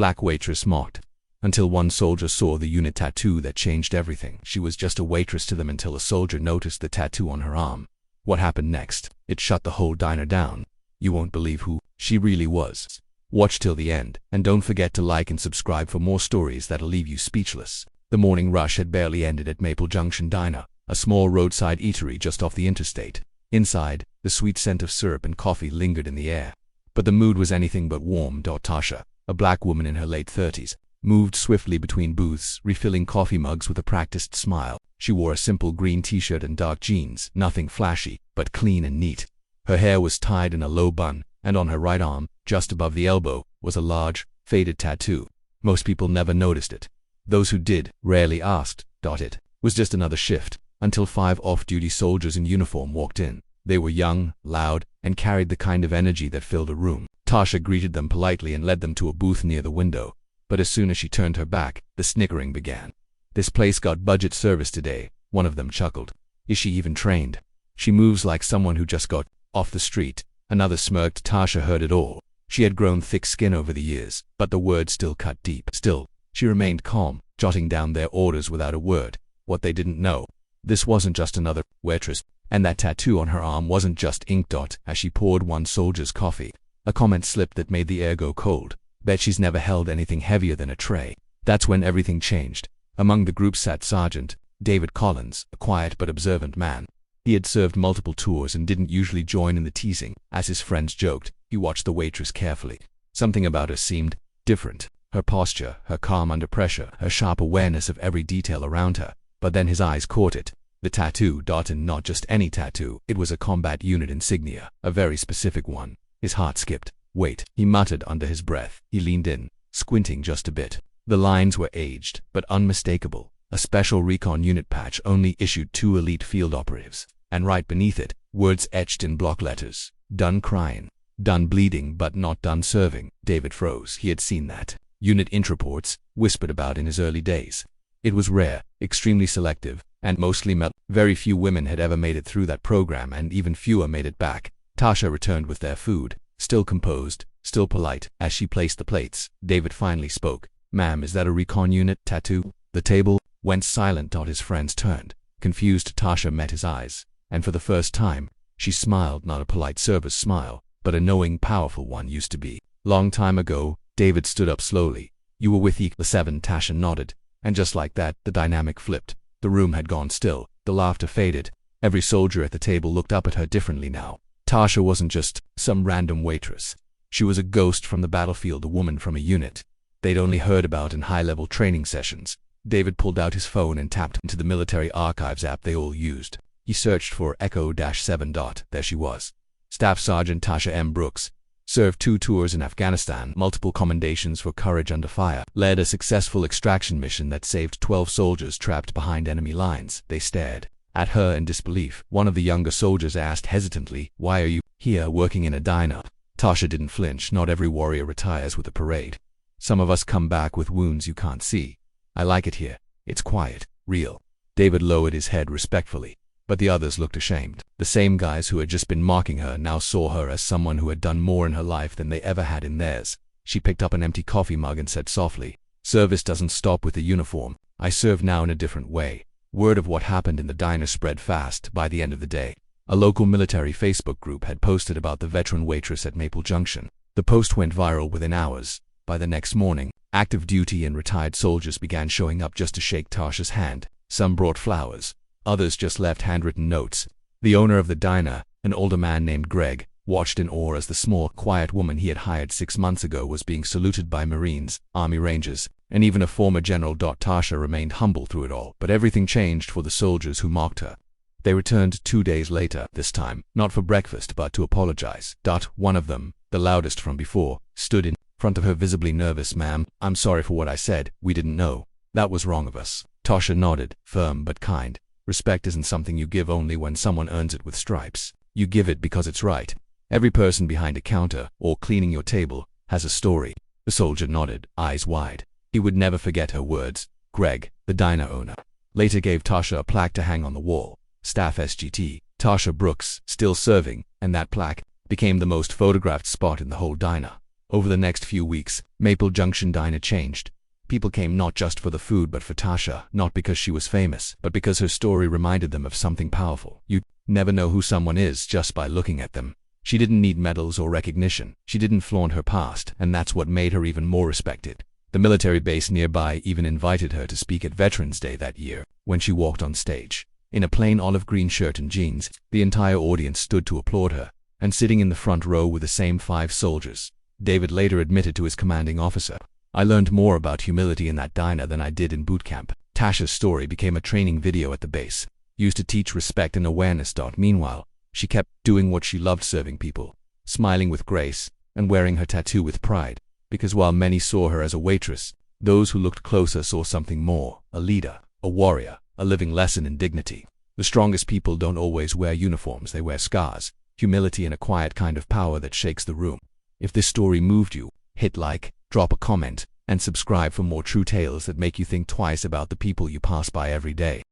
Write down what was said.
Black Waitress mocked. Until one soldier saw the unit tattoo that changed everything. She was just a waitress to them until a soldier noticed the tattoo on her arm. What happened next? It shut the whole diner down. You won't believe who she really was. Watch till the end, and don't forget to like and subscribe for more stories that'll leave you speechless. The morning rush had barely ended at Maple Junction Diner, a small roadside eatery just off the interstate. Inside, the sweet scent of syrup and coffee lingered in the air. But the mood was anything but warm. Tasha, a black woman in her late 30s, moved swiftly between booths, refilling coffee mugs with a practiced smile. She wore a simple green t-shirt and dark jeans, nothing flashy, but clean and neat. Her hair was tied in a low bun, and on her right arm, just above the elbow, was a large, faded tattoo. Most people never noticed it. Those who did rarely asked. It was just another shift, until 5 off-duty soldiers in uniform walked in. They were young, loud, and carried the kind of energy that filled a room. Tasha greeted them politely and led them to a booth near the window. But as soon as she turned her back, the snickering began. "This place got budget service today," one of them chuckled. "Is she even trained? She moves like someone who just got off the street." Another smirked. Tasha heard it all. She had grown thick skin over the years, but the words still cut deep. Still, she remained calm, jotting down their orders without a word. What they didn't know, this wasn't just another waitress, and that tattoo on her arm wasn't just ink. As she poured one soldier's coffee, a comment slipped that made the air go cold. "Bet she's never held anything heavier than a tray." That's when everything changed. Among the group sat Sergeant David Collins, a quiet but observant man. He had served multiple tours and didn't usually join in the teasing. As his friends joked, he watched the waitress carefully. Something about her seemed different. Her posture, her calm under pressure, her sharp awareness of every detail around her. But then his eyes caught it. The tattoo. And not just any tattoo. It was a combat unit insignia, a very specific one. His heart skipped. "Wait," he muttered under his breath. He leaned in, squinting just a bit. The lines were aged, but unmistakable. A special recon unit patch only issued 2 elite field operatives. And right beneath it, words etched in block letters. "Done crying. Done bleeding but not done serving." David froze. He had seen that unit intraports, whispered about in his early days. It was rare, extremely selective, and mostly male. Very few women had ever made it through that program, and even fewer made it back. Tasha returned with their food, still composed, still polite. As she placed the plates, David finally spoke. "Ma'am, is that a recon unit tattoo?" The table went silent. His friends turned. Confused. Tasha met his eyes, and for the first time, she smiled. Not a polite service smile, but a knowing, powerful one. "Used to be. Long time ago." David stood up slowly. "You were with the 7. Tasha nodded. And just like that, the dynamic flipped. The room had gone still. The laughter faded. Every soldier at the table looked up at her differently now. Tasha wasn't just some random waitress. She was a ghost from the battlefield, a woman from a unit they'd only heard about in high-level training sessions. David pulled out his phone and tapped into the military archives app they all used. He searched for Echo-7. There she was. Staff Sergeant Tasha M. Brooks. Served 2 tours in Afghanistan, multiple commendations for courage under fire. Led a successful extraction mission that saved 12 soldiers trapped behind enemy lines. They stared at her in disbelief. One of the younger soldiers asked hesitantly, "Why are you here working in a diner?" Tasha didn't flinch. "Not every warrior retires with a parade. Some of us come back with wounds you can't see. I like it here. It's quiet, real." David lowered his head respectfully, but the others looked ashamed. The same guys who had just been mocking her now saw her as someone who had done more in her life than they ever had in theirs. She picked up an empty coffee mug and said softly, "Service doesn't stop with the uniform. I serve now in a different way." Word of what happened in the diner spread fast. By the end of the day, a local military Facebook group had posted about the veteran waitress at Maple Junction. The post went viral within hours. By the next morning, active duty and retired soldiers began showing up just to shake Tasha's hand. Some brought flowers. Others just left handwritten notes. The owner of the diner, an older man named Greg, watched in awe as the small, quiet woman he had hired 6 months ago was being saluted by Marines, Army Rangers, and even a former general. Tasha remained humble through it all, but everything changed for the soldiers who mocked her. They returned 2 days later, this time, not for breakfast but to apologize. One of them, the loudest from before, stood in front of her visibly nervous. "Ma'am, I'm sorry for what I said. We didn't know. That was wrong of us." Tasha nodded, firm but kind. "Respect isn't something you give only when someone earns it with stripes. You give it because it's right. Every person behind a counter or cleaning your table has a story." The soldier nodded, eyes wide. He would never forget her words. Greg, the diner owner, later gave Tasha a plaque to hang on the wall. Staff SGT, Tasha Brooks, still serving, and that plaque became the most photographed spot in the whole diner. Over the next few weeks, Maple Junction Diner changed. People came not just for the food but for Tasha, not because she was famous, but because her story reminded them of something powerful. You never know who someone is just by looking at them. She didn't need medals or recognition. She didn't flaunt her past, and that's what made her even more respected. The military base nearby even invited her to speak at Veterans Day that year. When she walked on stage, in a plain olive green shirt and jeans, the entire audience stood to applaud her, and sitting in the front row were the same 5 soldiers. David later admitted to his commanding officer, "I learned more about humility in that diner than I did in boot camp." Tasha's story became a training video at the base, used to teach respect and awareness. Meanwhile, she kept doing what she loved, serving people, smiling with grace, and wearing her tattoo with pride. Because while many saw her as a waitress, those who looked closer saw something more: a leader, a warrior, a living lesson in dignity. The strongest people don't always wear uniforms, they wear scars, humility, and a quiet kind of power that shakes the room. If this story moved you, hit like, drop a comment, and subscribe for more true tales that make you think twice about the people you pass by every day.